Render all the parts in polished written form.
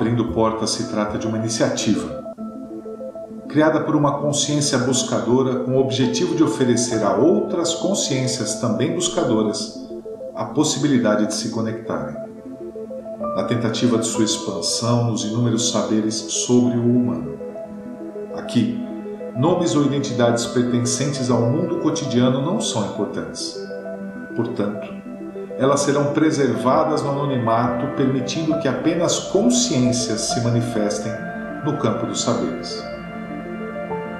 Abrindo Portas se trata de uma iniciativa criada por uma consciência buscadora com o objetivo de oferecer a outras consciências também buscadoras a possibilidade de se conectarem, na tentativa de sua expansão nos inúmeros saberes sobre o humano. Aqui, nomes ou identidades pertencentes ao mundo cotidiano não são importantes. Portanto, elas serão preservadas no anonimato, permitindo que apenas consciências se manifestem no campo dos saberes.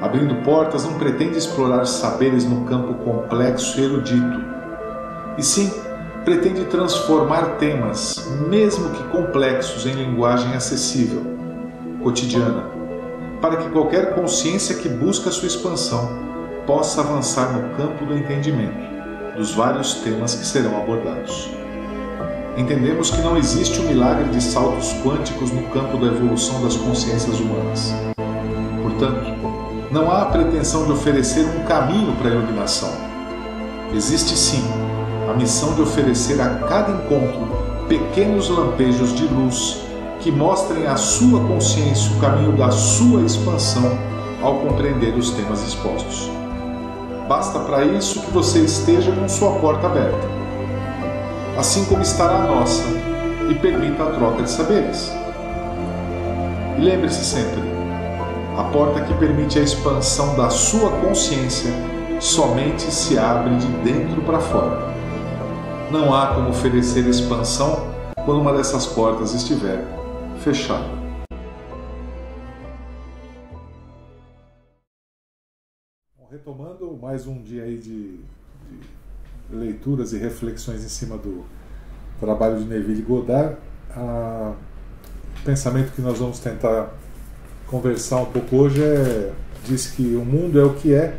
Abrindo Portas não pretende explorar saberes no campo complexo e erudito, e sim pretende transformar temas, mesmo que complexos, em linguagem acessível, cotidiana, para que qualquer consciência que busca sua expansão possa avançar no campo do entendimento dos vários temas que serão abordados. Entendemos que não existe o milagre de saltos quânticos no campo da evolução das consciências humanas. Portanto, não há a pretensão de oferecer um caminho para a iluminação. Existe sim a missão de oferecer a cada encontro pequenos lampejos de luz que mostrem à sua consciência o caminho da sua expansão ao compreender os temas expostos. Basta para isso que você esteja com sua porta aberta, assim como estará a nossa, e permita a troca de saberes. E lembre-se sempre, a porta que permite a expansão da sua consciência somente se abre de dentro para fora. Não há como oferecer expansão quando uma dessas portas estiver fechada. Retomando mais um dia aí de leituras e reflexões em cima do trabalho de Neville Goddard, o pensamento que nós vamos tentar conversar um pouco hoje diz que o mundo é o que é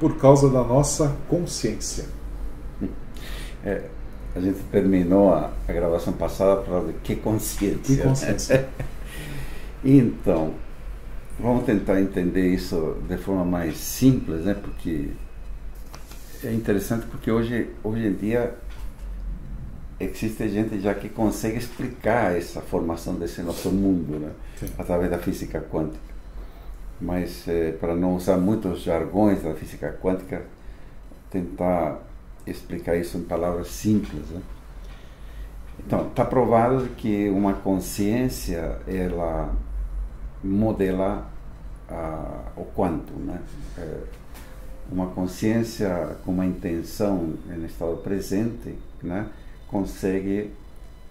por causa da nossa consciência. A gente terminou a gravação passada falando de que consciência. Que consciência. Então, vamos tentar entender isso de forma mais simples, né? Porque é interessante, porque hoje em dia existe gente já que consegue explicar essa formação desse nosso mundo, né? Através da física quântica. Mas para não usar muitos jargões da física quântica, tentar explicar isso em palavras simples, né? Então, está provado que uma consciência, ela modela o quantum, né? Uma consciência com uma intenção em estado presente, né, consegue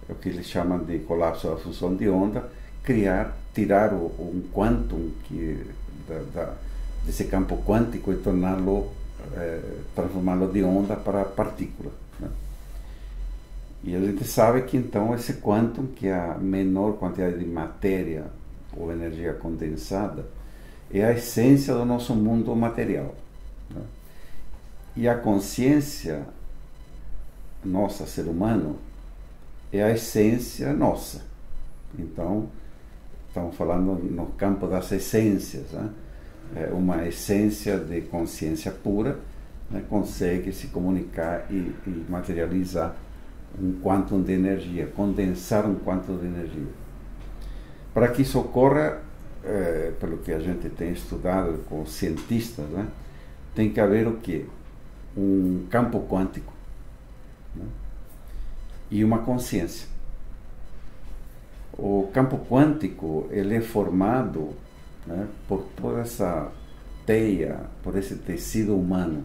o que eles chamam de colapso da função de onda, tirar um quantum desse campo quântico e torná-lo, transformá-lo de onda para partícula, né? E a gente sabe que então esse quantum, que é a menor quantidade de matéria ou energia condensada, é a essência do nosso mundo material, né? E a consciência nossa, ser humano, é a essência nossa. Então, estamos falando no campo das essências, né? Uma essência de consciência pura, né, consegue se comunicar e materializar um quantum de energia, condensar um quantum de energia. Para que isso ocorra, pelo que a gente tem estudado com cientistas, né, tem que haver o quê? Um campo quântico, né, e uma consciência. O campo quântico, ele é formado, né, por toda essa teia, por esse tecido humano,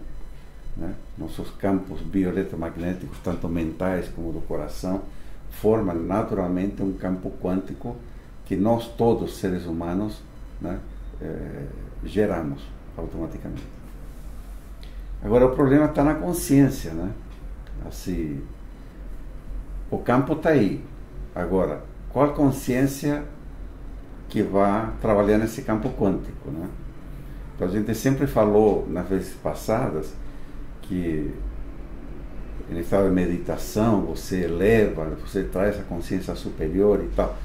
né? Nossos campos bioeletromagnéticos, tanto mentais como do coração, formam naturalmente um campo quântico que nós todos, seres humanos, né, geramos automaticamente. Agora, o problema está na consciência, né? Assim, o campo está aí. Agora, qual consciência que vai trabalhar nesse campo quântico, né? Então, a gente sempre falou nas vezes passadas que em estado de meditação você eleva, você traz a consciência superior e tal,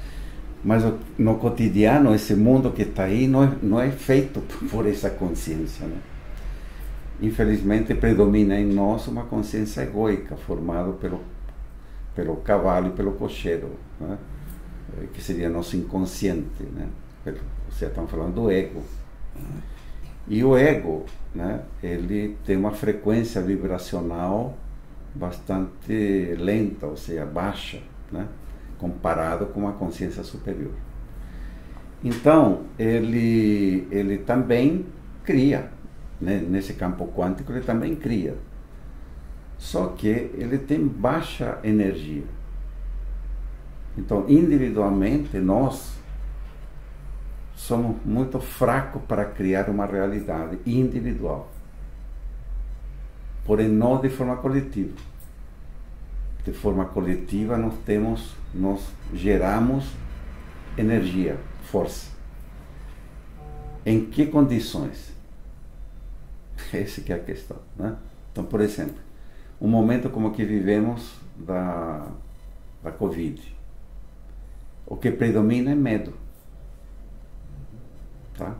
mas no cotidiano esse mundo que está aí não é feito por essa consciência, né? Infelizmente predomina em nós uma consciência egóica formada pelo cavalo e pelo cocheiro, né? que seria nosso inconsciente, né? Você está falando do ego. E o ego, né, ele tem uma frequência vibracional bastante lenta, ou seja, baixa, né, comparado com uma consciência superior. Então, ele também cria, né, nesse campo quântico ele também cria. Só que ele tem baixa energia. Então, individualmente, nós somos muito fracos para criar uma realidade individual. Porém, não de forma coletiva. De forma coletiva, nós geramos energia, força. Em que condições? Essa que é a questão, né? Então, por exemplo, um momento como o que vivemos da Covid, o que predomina é medo. Tá?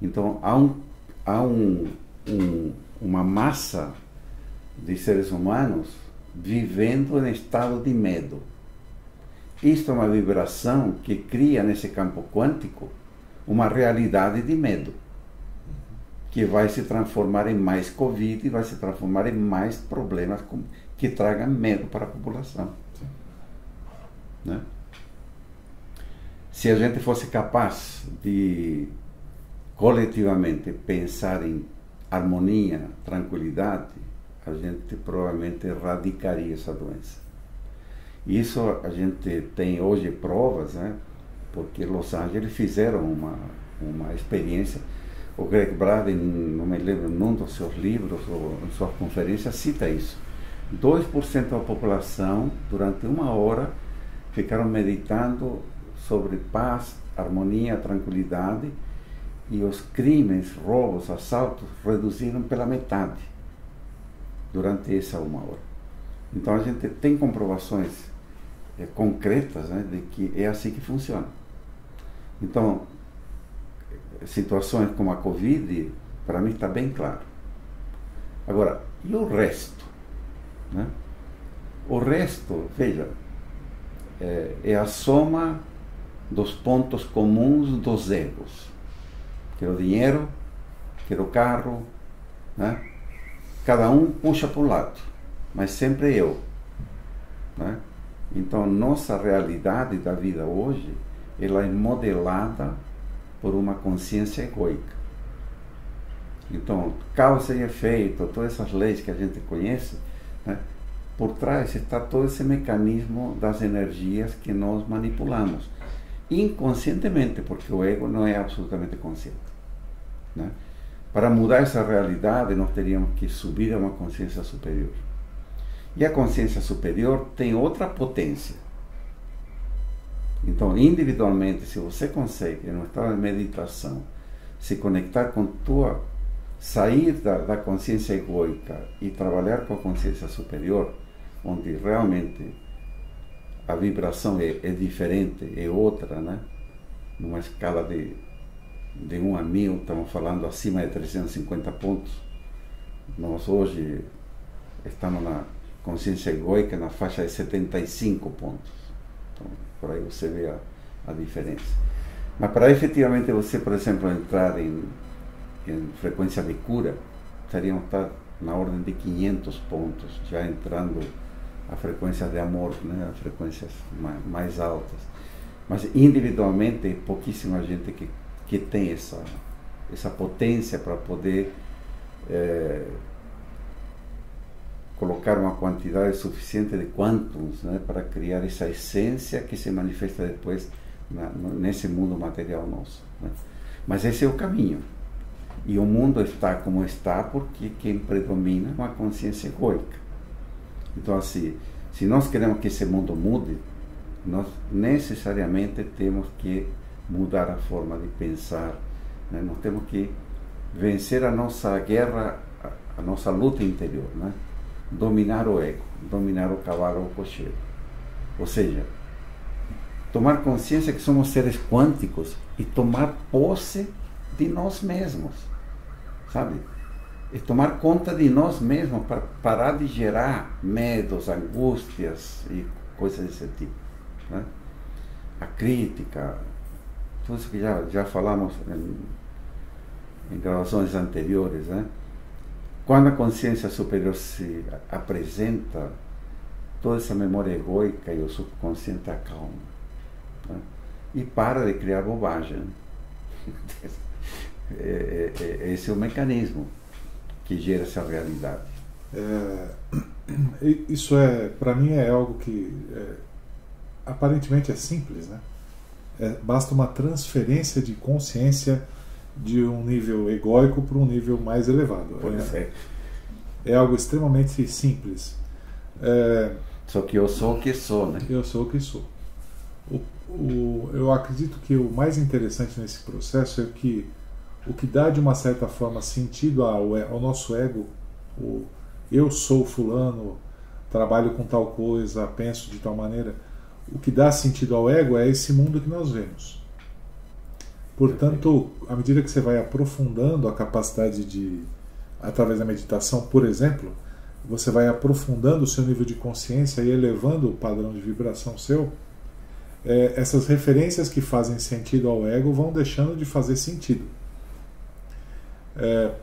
Então, há uma massa de seres humanos vivendo em estado de medo. Isto é uma vibração que cria nesse campo quântico uma realidade de medo, que vai se transformar em mais Covid e vai se transformar em mais problemas que tragam medo para a população. Né? Se a gente fosse capaz de coletivamente pensar em harmonia, tranquilidade, a gente provavelmente erradicaria essa doença. Isso a gente tem hoje provas, né? Porque Los Angeles fizeram uma experiência. O Greg Braden, não me lembro, num dos seus livros ou em suas conferências, cita isso. 2% da população, durante 1 hora, ficaram meditando sobre paz, harmonia, tranquilidade, e os crimes, roubos, assaltos reduziram pela metade durante essa 1 hora. Então a gente tem comprovações concretas, né, de que é assim que funciona. Então, situações como a Covid, para mim está bem claro. Agora, e o resto? Né? O resto, veja, é a soma dos pontos comuns dos egos. Quero dinheiro, quero carro, né? Cada um puxa para um lado, mas sempre eu. Né? Então, nossa realidade da vida hoje, ela é modelada por uma consciência egoica. Então, causa e efeito, todas essas leis que a gente conhece, né? Por trás está todo esse mecanismo das energias que nós manipulamos. Inconscientemente, porque o ego não é absolutamente consciente. Né? Para mudar essa realidade, nós teríamos que subir a uma consciência superior. E a consciência superior tem outra potência. Então, individualmente, se você consegue, no estado de meditação, se conectar com sair da consciência egoica e trabalhar com a consciência superior, onde realmente a vibração é diferente, é outra, né? Numa escala de 1 a 1000, estamos falando acima de 350 pontos. Nós hoje estamos na consciência egoica na faixa de 75 pontos. Então, por aí você vê a diferença. Mas para efetivamente você, por exemplo, entrar em frequência de cura, teríamos que estar na ordem de 500 pontos, já entrando a frequência de amor, né, a frequências mais altas. Mas individualmente, é pouquíssima gente que tem essa potência para poder colocar uma quantidade suficiente de quântons, né, para criar essa essência que se manifesta depois nesse mundo material nosso. Né? Mas esse é o caminho. E o mundo está como está porque quem predomina é uma consciência egoica. Então, assim, se nós queremos que esse mundo mude, nós necessariamente temos que mudar a forma de pensar, né? Nós temos que vencer a nossa guerra, a nossa luta interior, né? Dominar o ego, dominar o cavalo ou o cocheiro. Ou seja, tomar consciência que somos seres quânticos e tomar posse de nós mesmos, sabe? E tomar conta de nós mesmos para parar de gerar medos, angústias e coisas desse tipo. Né? a crítica, tudo isso que já falamos em gravações anteriores, né? Quando a consciência superior se apresenta, toda essa memória egóica e o subconsciente acalma, né? E para de criar bobagem. Esse é o mecanismo que gera essa realidade. Isso para mim é algo que aparentemente é simples, né? Basta uma transferência de consciência de um nível egóico para um nível mais elevado. É algo extremamente simples. Só que eu sou o que sou, né? Eu sou o que sou. Eu acredito que o mais interessante nesse processo é que o que dá de uma certa forma sentido ao nosso ego, eu sou fulano, trabalho com tal coisa, penso de tal maneira, o que dá sentido ao ego é esse mundo que nós vemos. Portanto, à medida que você vai aprofundando a capacidade de, através da meditação, por exemplo, você vai aprofundando o seu nível de consciência e elevando o padrão de vibração seu, essas referências que fazem sentido ao ego vão deixando de fazer sentido.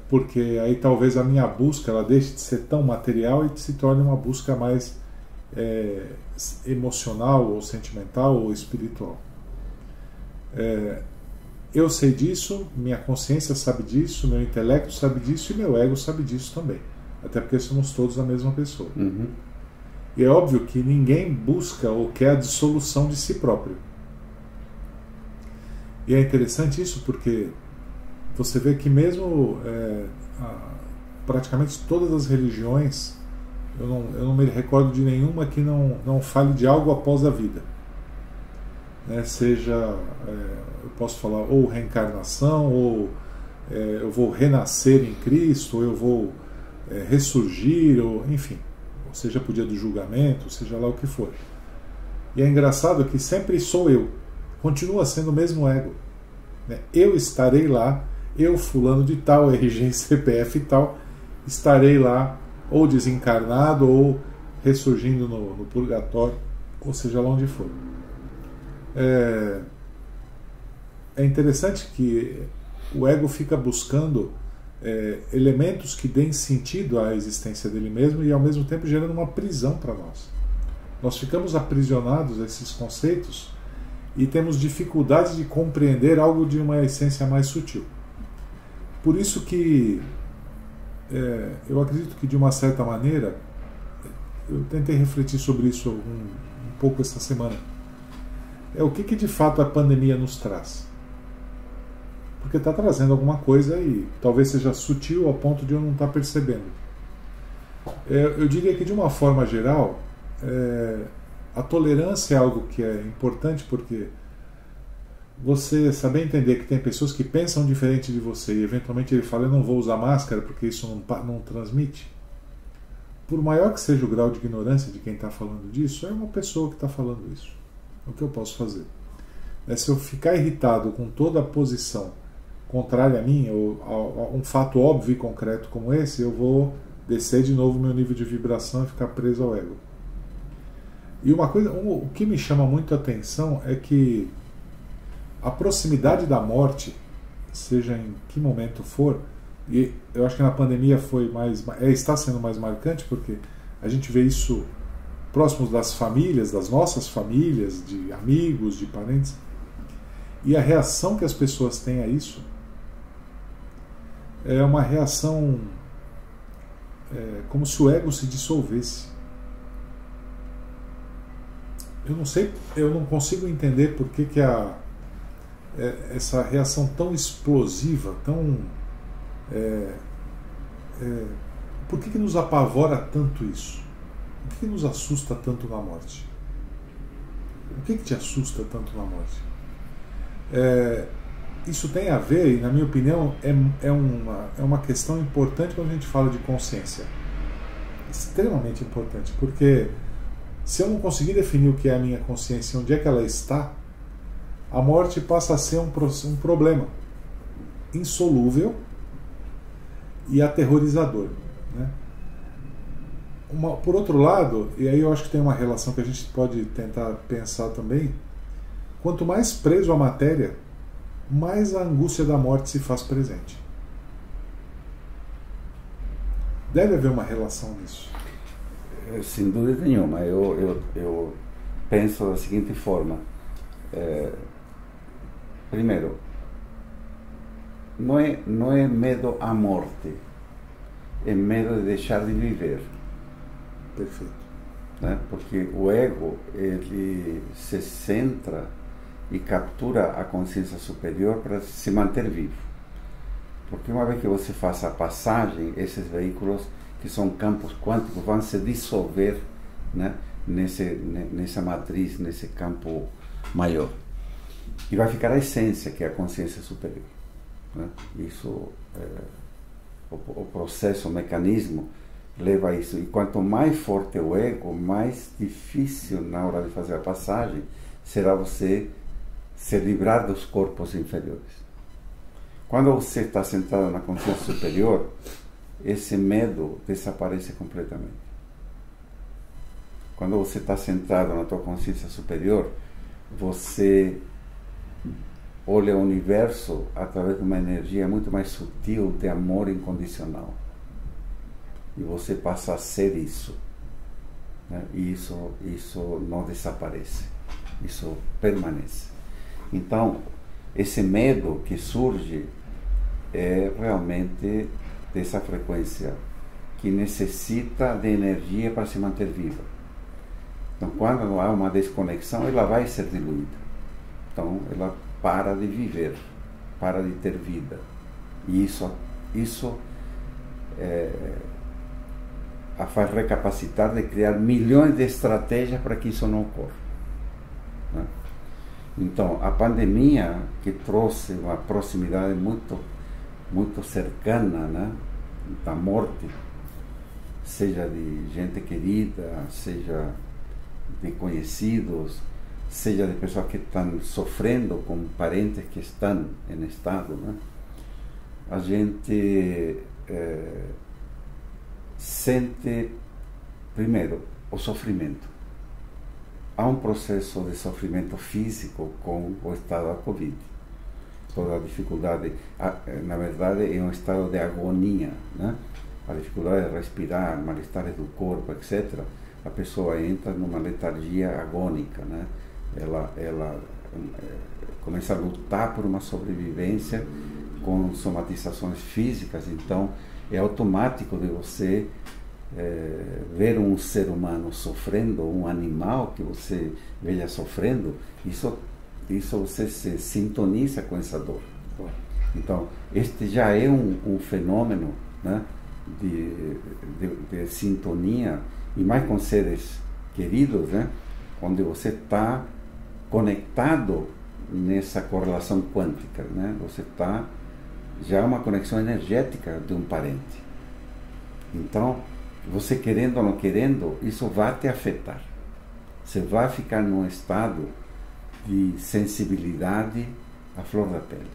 Porque aí talvez a minha busca ela deixe de ser tão material e se torne uma busca mais emocional ou sentimental ou espiritual. Eu sei disso, minha consciência sabe disso, meu intelecto sabe disso e meu ego sabe disso também. Até porque somos todos a mesma pessoa. Uhum. E é óbvio que ninguém busca ou quer a dissolução de si próprio. E é interessante isso porque você vê que mesmo praticamente todas as religiões, eu não me recordo de nenhuma que não fale de algo após a vida. Seja, eu posso falar ou reencarnação, ou eu vou renascer em Cristo, ou eu vou ressurgir, ou enfim, ou seja por dia do julgamento, seja lá o que for. E é engraçado que sempre sou eu, continua sendo o mesmo ego. Eu estarei lá, eu fulano de tal, RG, CPF e tal, estarei lá ou desencarnado ou ressurgindo no purgatório, ou seja lá onde for. É interessante que o ego fica buscando elementos que deem sentido à existência dele mesmo e ao mesmo tempo gerando uma prisão para nós. Nós ficamos aprisionados a esses conceitos e temos dificuldade de compreender algo de uma essência mais sutil. Por isso que eu acredito que de uma certa maneira, eu tentei refletir sobre isso um pouco essa semana, o que de fato a pandemia nos traz. Porque está trazendo alguma coisa e talvez seja sutil ao ponto de eu não estar percebendo. Eu diria que de uma forma geral, a tolerância é algo que é importante porque você saber entender que tem pessoas que pensam diferente de você e eventualmente ele fala, eu não vou usar máscara porque isso não transmite. Por maior que seja o grau de ignorância de quem está falando disso, é uma pessoa que está falando isso. O que eu posso fazer? Se eu ficar irritado com toda a posição contrária a mim, ou a um fato óbvio e concreto como esse, eu vou descer de novo meu nível de vibração e ficar preso ao ego. E uma coisa, o que me chama muito a atenção é que a proximidade da morte, seja em que momento for, e eu acho que na pandemia está sendo mais marcante porque a gente vê isso próximos das famílias, das nossas famílias, de amigos, de parentes, e a reação que as pessoas têm a isso é uma reação como se o ego se dissolvesse. Eu não sei, eu não consigo entender por que essa reação tão explosiva, tão por que nos apavora tanto isso? O que nos assusta tanto na morte? O que te assusta tanto na morte? Isso tem a ver, e na minha opinião, é uma questão importante quando a gente fala de consciência. Extremamente importante, porque se eu não conseguir definir o que é a minha consciência, onde é que ela está, a morte passa a ser um problema insolúvel e aterrorizador, né? Por outro lado, e aí eu acho que tem uma relação que a gente pode tentar pensar também, Quanto mais preso à matéria, mais a angústia da morte se faz presente. Deve haver uma relação nisso. Sem dúvida nenhuma. Eu penso da seguinte forma. Primeiro, não é medo à morte, é medo de deixar de viver. Perfeito. Né? Porque o ego, ele se centra e captura a consciência superior para se manter vivo. Porque uma vez que você faça a passagem, esses veículos, que são campos quânticos, vão se dissolver, né, nessa matriz, nesse campo maior. E vai ficar a essência, que é a consciência superior. Né? Isso, o processo, o mecanismo, leva a isso. E quanto mais forte o ego, mais difícil na hora de fazer a passagem será você se livrar dos corpos inferiores. Quando você está sentado na consciência superior, esse medo desaparece completamente. Quando você está sentado na tua consciência superior, você olha o universo através de uma energia muito mais sutil de amor incondicional. E você passa a ser isso. Né? E isso não desaparece. Isso permanece. Então, esse medo que surge é realmente dessa frequência que necessita de energia para se manter viva. Então, quando há uma desconexão, ela vai ser diluída. Então, ela para de viver, para de ter vida. E isso a faz recapacitar de criar milhões de estratégias para que isso não ocorra. Né? Então, a pandemia, que trouxe uma proximidade muito cercana, né, da morte, seja de gente querida, seja de conhecidos, seja de pessoas que estão sofrendo com parentes que estão em estado, né, a gente sente, primeiro, o sofrimento. Há um processo de sofrimento físico com o estado da Covid. Toda a dificuldade, na verdade, é um estado de agonia, né? A dificuldade de respirar, mal-estares do corpo, etc. A pessoa entra numa letargia agônica, né? Ela começa a lutar por uma sobrevivência com somatizações físicas. Então, é automático de você ver um ser humano sofrendo, um animal que você veja sofrendo, isso você se sintoniza com essa dor. Então, este já é um fenômeno, né, de sintonia, e mais com seres queridos, né, onde você está conectado nessa correlação quântica, né, você está já uma conexão energética de um parente. Então, você querendo ou não querendo, isso vai te afetar. Você vai ficar num estado de sensibilidade à flor da pele.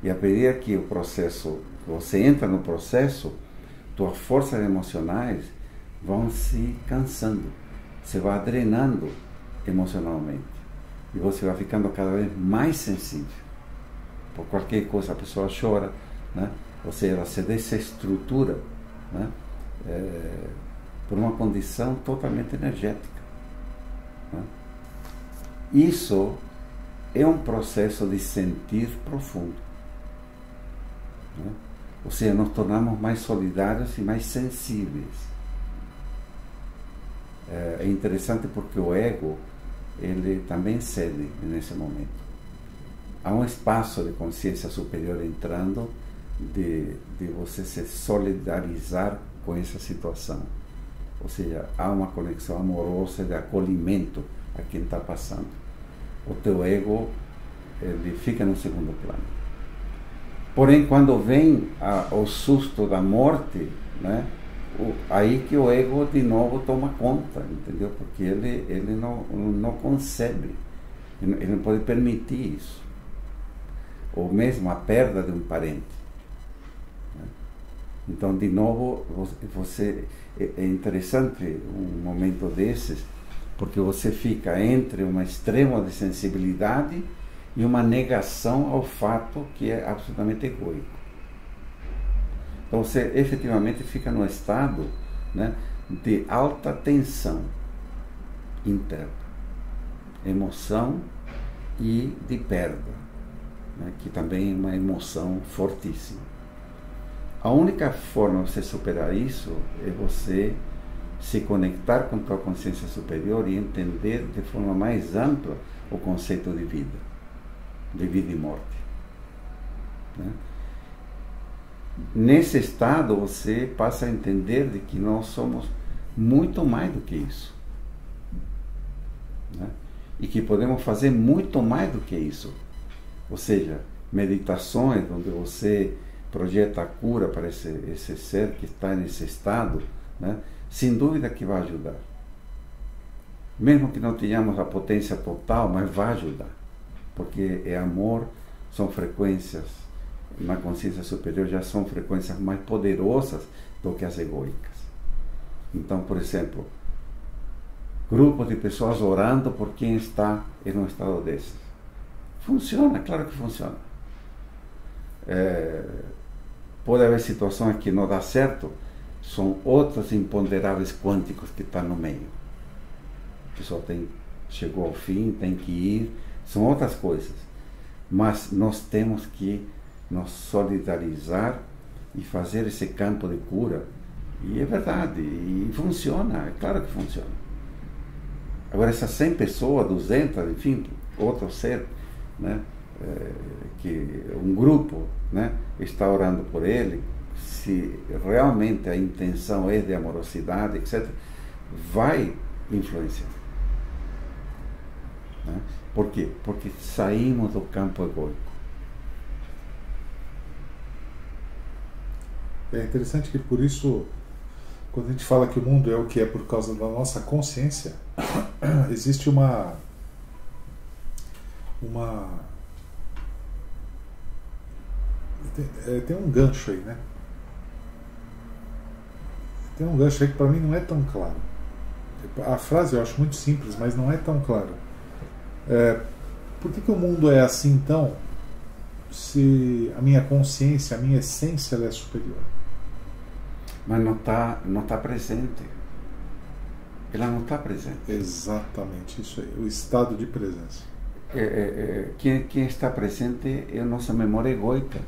E a medida que o processo, você entra no processo, tuas forças emocionais vão se cansando. Você vai drenando emocionalmente. E você vai ficando cada vez mais sensível. Por qualquer coisa a pessoa chora, né? Ou seja, ela se desestrutura, né? Por uma condição totalmente energética. Né? Isso é um processo de sentir profundo. Né? Ou seja, nos tornamos mais solidários e mais sensíveis. É interessante porque o ego, ele também cede nesse momento. Há um espaço de consciência superior entrando, de você se solidarizar com essa situação. Ou seja, há uma conexão amorosa de acolhimento a quem está passando. O teu ego, ele fica no segundo plano. Porém, quando vem o susto da morte, né, aí que o ego de novo toma conta, entendeu? Porque ele não concebe, ele não pode permitir isso. Ou mesmo a perda de um parente. Então, de novo, é interessante um momento desses, porque você fica entre uma extrema de sensibilidade e uma negação ao fato que é absolutamente egoico. Então você efetivamente fica num estado, né, de alta tensão interna, emoção e de perda, né, que também é uma emoção fortíssima. A única forma de você superar isso é você se conectar com a tua consciência superior e entender de forma mais ampla o conceito de vida e morte, né? Nesse estado você passa a entender de que nós somos muito mais do que isso, né? E que podemos fazer muito mais do que isso, ou seja, meditações onde você projeta a cura para esse ser que está nesse estado, né? Sem dúvida que vai ajudar, mesmo que não tenhamos a potência total, mas vai ajudar, porque é amor, são frequências na consciência superior, já são frequências mais poderosas do que as egoicas. Então, por exemplo, grupos de pessoas orando por quem está em um estado desses. Funciona, claro que funciona. Pode haver situações que não dá certo, são outros imponderáveis quânticos que estão no meio. A pessoa chegou ao fim, tem que ir, são outras coisas. Mas nós temos que nos solidarizar e fazer esse campo de cura. E é verdade, e funciona, é claro que funciona. Agora, essas 100 pessoas, 200, enfim, outro ser, né, que um grupo, né, está orando por ele, se realmente a intenção é de amorosidade, etc., vai influenciar. Né? Por quê? Porque saímos do campo egoico. É interessante que por isso, quando a gente fala que o mundo é o que é por causa da nossa consciência, existe tem um gancho aí, né? Tem um gancho aí que para mim não é tão claro. A frase eu acho muito simples, mas não é tão claro. Por que o mundo é assim então, se a minha consciência, a minha essência, ela é superior? Mas não tá presente. Ela não está presente. Exatamente, isso aí, o estado de presença. Quem está presente é a nossa memória egoica.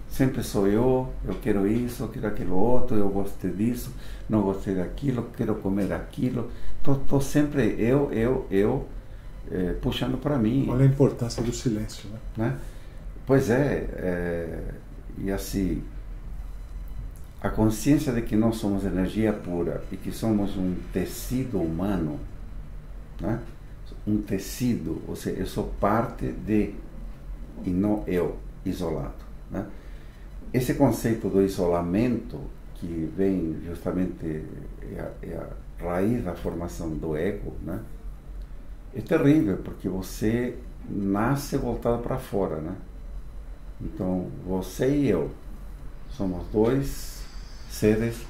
Sempre sou eu quero isso, eu quero aquilo outro, eu gostei disso, não gostei daquilo, quero comer aquilo. Estou sempre eu, puxando para mim. Olha a importância do silêncio, né? Pois e assim, a consciência de que nós somos energia pura e que somos um tecido humano, né? Um tecido, ou seja, eu sou parte de, e não eu, isolado, né? Esse conceito do isolamento, que vem justamente, é a raiz da formação do ego, né? É terrível, porque você nasce voltado para fora, né? Então, você e eu somos dois seres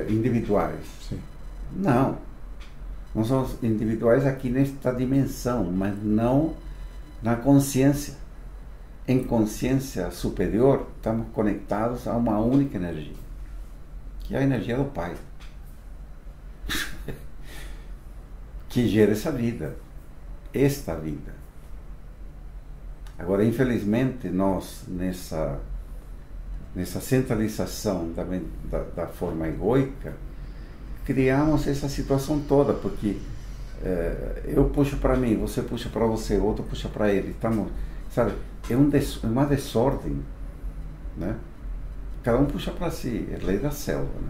individuais. Sim. Não. Nós somos individuais aqui nesta dimensão, mas não na consciência. Em consciência superior, estamos conectados a uma única energia, que é a energia do Pai, que gera essa vida, esta vida. Agora, infelizmente, nós, nessa centralização da forma egoica, criamos essa situação toda, porque eu puxo para mim, você puxa para você, outro puxa para ele, estamos, sabe, é uma desordem, né? Cada um puxa para si, é lei da selva, né?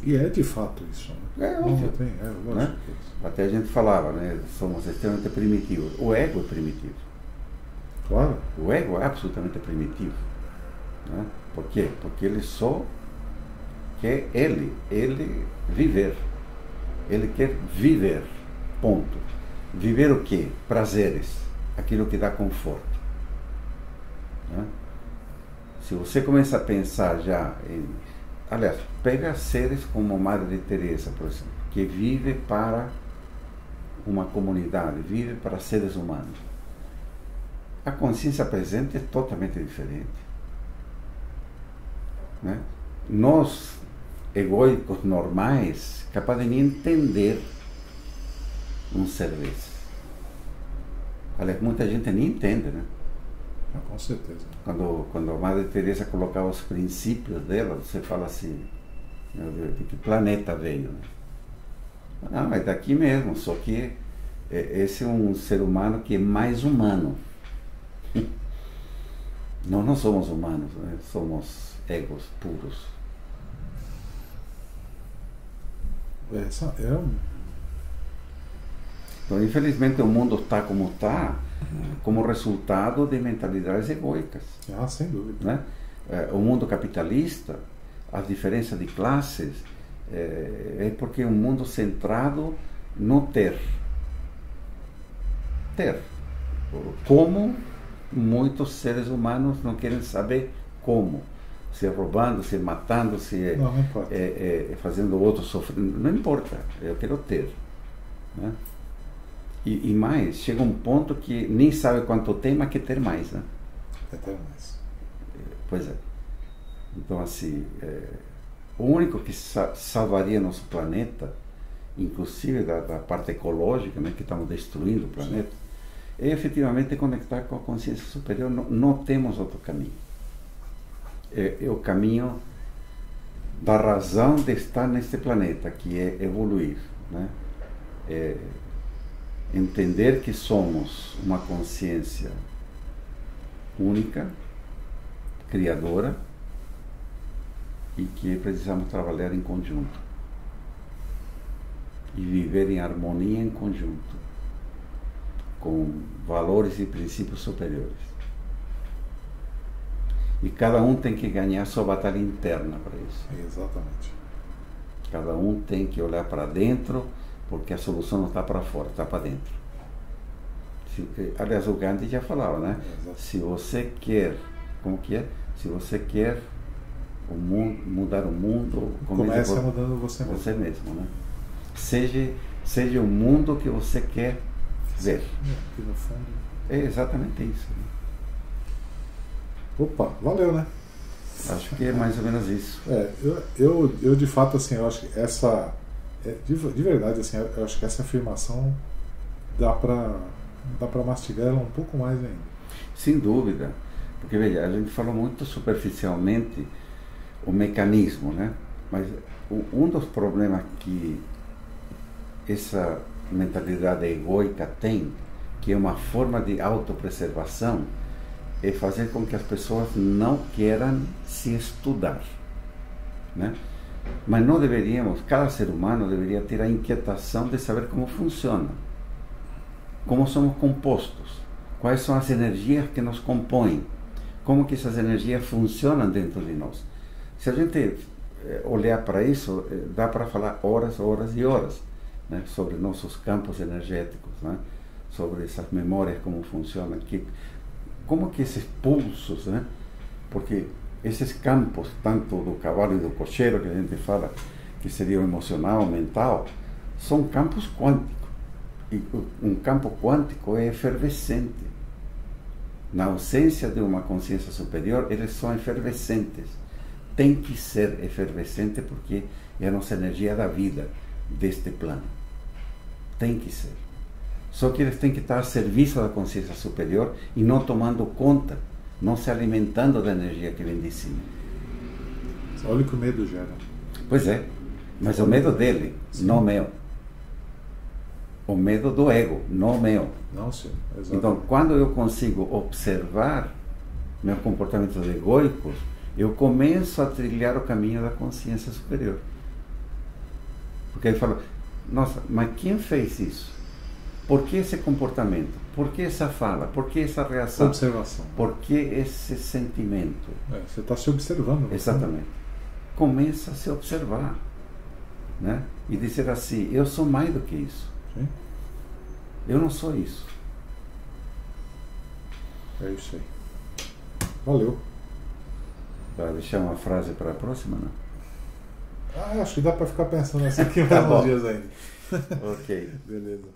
E é de fato isso, né? É óbvio, lógico, né? Até a gente falava, né? Somos extremamente primitivos. O ego é primitivo. Claro. O ego é absolutamente primitivo, né? Por quê? Porque ele só quer ele viver. Ele quer viver, ponto. Viver o quê? Prazeres, aquilo que dá conforto, né? Se você começa a pensar já em... Aliás, pega seres como Madre Teresa, por exemplo, que vive para uma comunidade, vive para seres humanos. A consciência presente é totalmente diferente, né? Nós, egóicos normais, capazes de nem entender um ser desse. Aliás, muita gente nem entende, né? Com certeza. Quando a Madre Teresa colocava os princípios dela, você fala assim, meu Deus, de que planeta veio, né? Não, é daqui mesmo, só que esse é um ser humano que é mais humano. Nós não somos humanos, né? Somos egos puros. Então, infelizmente, o mundo está como está, como resultado de mentalidades egóicas. Sem dúvida. Né? O mundo capitalista, as diferenças de classes, é porque é um mundo centrado no ter. Ter. Como muitos seres humanos não querem saber como. Se roubando, se matando, se não importa. Fazendo outros sofrer. Não importa, eu quero ter. Né? E mais, chega um ponto que nem sabe quanto tem, mas quer ter mais. Né? Quer ter mais. Pois é. Então, assim, o único que salvaria nosso planeta, inclusive da parte ecológica, né, que estamos destruindo o planeta, é efetivamente conectar com a consciência superior. Não temos outro caminho. É o caminho da razão de estar neste planeta, que é evoluir, né? Entender que somos uma consciência única, criadora, e que precisamos trabalhar em conjunto e viver em harmonia em conjunto com valores e princípios superiores. E cada um tem que ganhar sua batalha interna para isso. Exatamente. Cada um tem que olhar para dentro, porque a solução não está para fora, está para dentro. Aliás, o Gandhi já falava, né? Exato. Se você quer, como que é? Se você quer o mundo, mudar o mundo, comece mudando você mesmo. Você mesmo, né? Seja o mundo que você quer ver. Que no fundo é exatamente isso. Né? Opa, valeu, né? Acho que é mais ou menos isso. Eu de fato, assim, eu acho que essa, de verdade, assim, eu acho que essa afirmação dá para mastigar ela um pouco mais ainda. Sem dúvida, porque veja, a gente falou muito superficialmente o mecanismo, né? Mas um dos problemas que essa mentalidade egoica tem, que é uma forma de autopreservação, é fazer com que as pessoas não queiram se estudar, né? Mas não deveríamos, cada ser humano deveria ter a inquietação de saber como funciona, como somos compostos, quais são as energias que nos compõem, como que essas energias funcionam dentro de nós. Se a gente olhar para isso, dá para falar horas e horas, né, sobre nossos campos energéticos, né, sobre essas memórias, como funcionam, como que esses pulsos, né, porque esses campos, tanto do cavalo e do cocheiro, que a gente fala que seria o emocional, o mental, são campos quânticos. E um campo quântico é efervescente. Na ausência de uma consciência superior, eles são efervescentes. Tem que ser efervescente porque é a nossa energia da vida deste plano. Tem que ser. Só que eles têm que estar a serviço da consciência superior e não tomando conta, não se alimentando da energia que vem de cima. Olha o que o medo gera. Pois é, mas o medo dele, sim, não meu. O medo do ego, não meu. Não, sim, exatamente. Então, quando eu consigo observar meus comportamentos egoicos, eu começo a trilhar o caminho da consciência superior. Porque ele fala, nossa, mas quem fez isso? Por que esse comportamento? Por que essa fala? Por que essa reação? Observação. Por que esse sentimento? Você está se observando. Exatamente. Começa a se observar, né? E dizer assim, eu sou mais do que isso. Sim. Eu não sou isso. É isso aí. Valeu. Para deixar uma frase para a próxima, não? Acho que dá para ficar pensando assim aqui Tá uns bom. dias ainda. Ok. Beleza.